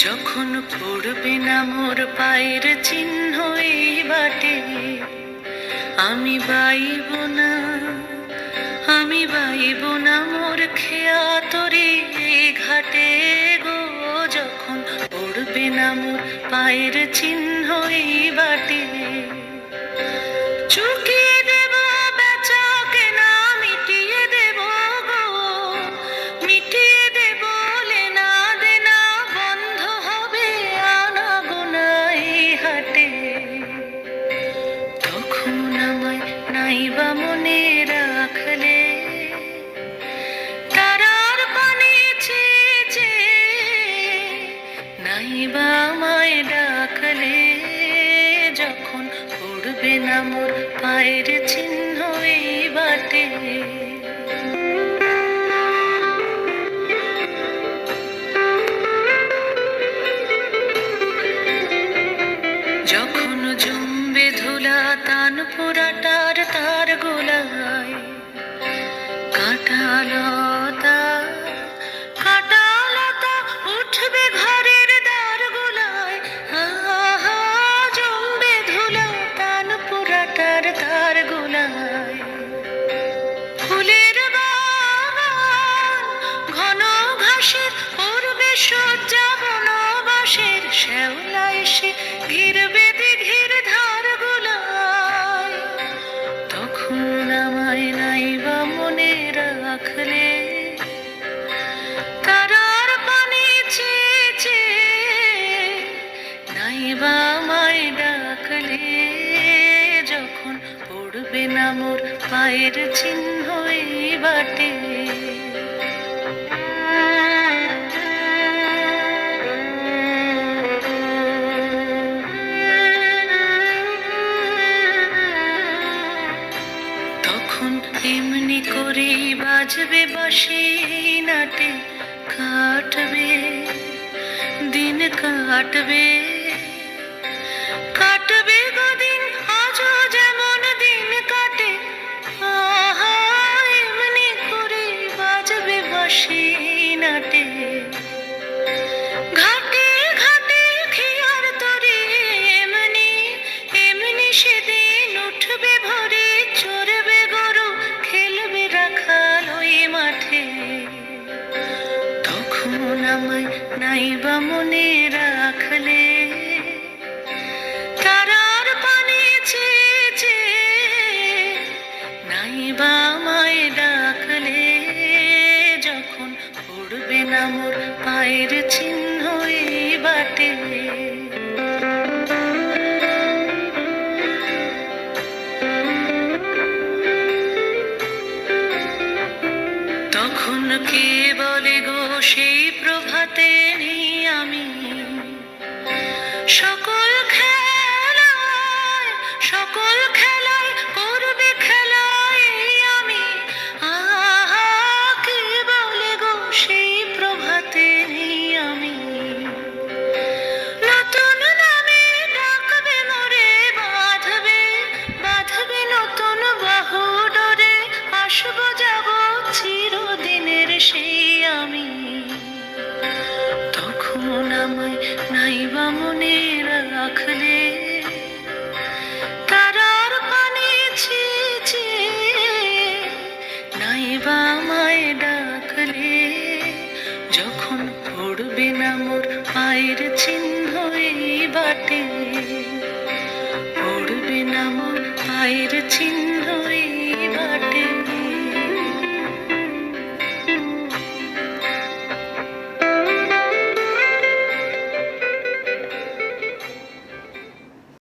যখন পড়বে না মোর পায়ের চিহ্ন এই বাটে, আমি বাইব না, আমি বাইব না মোর খেয়া তরি ঘাটে গো। যখন পড়বে না মোর পায়ের চিহ্ন এই বাটে, চুকিয়ে দেব বেচা কেনা, মিটিয়ে দেব গো, মিটিয়ে দেব লেনা দেনা, বন্ধ হবে আনা গোনা এই হাটে। তখন আমায় নাইবা মনে রাখলে, তারার পানে চেয়ে চেয়ে নাইবা আমায় ডাকলে, যখন পড়বে না মোর পায়ের চিহ্ন এই বাটে। যখন জমবে ধুলা তান পোড়াটার তার গোলায়, কাঁটালতা কাঁটালতা উঠবে ঘরের দ্বার গোলায়। আহা জমবে ধুলা তান পোড়াটার তার গোলায়। ফুলের বাগান ঘন ঘাসের পূর্বে সজ্জা বনবাসের, শ্যাওলা এসে ঘিরবে দিঘির ধার গোলায়। তখন আমায় নাইবা মনে রাখলে, তারার পানে চেয়ে চেয়ে নাইবা আমায় ডাকলে, যখন পড়বে না মোর পায়ের চিহ্ন এই বাটে। তখন এমনি করেই বাজবে বাঁশি নাটে, কাটবে দিন কাটবে, কাটবে গদিন আজও যেমন দিন কাটে। আহা এমনি করেই বাজবে বাঁশি নাটে, ঘাটে ঘাটে খেয়ার তরে এমনি এমনি সেদিন উঠবে ভরে, চড়বে গরু খেলবে রাখাল ওই মাঠে। তখন আমায় নাইবা মনে রাখলে, তারার পানে চেয়ে চেয়ে নাইবা আমায় ডাকলে, যখন পড়বে না মোর পায়ের চিহ্ন এই বাটে। তখন কে বলে গো সেই প্রভাতে নেই আমি, সকল খেলায় সকল খেলায় করবে খেলায় আমি। আহা কে বলে গো সেই প্রভাতে নেই আমি, নতুন নামে ডাকবে মোরে, বাঁধবে বাঁধবে নতুন বাহু ডোরে, আসবো যাব চিরদিনের সেই আমি। তখন আমায় নাইবা মনে রাখলে, তারার পানে চেয়ে চেয়ে নাইবা আমায় ডাকলে, যখন পড়বে না মোর পায়ের চিহ্ন এই বাটে, পড়বে না মোর পায়ের চিহ্ন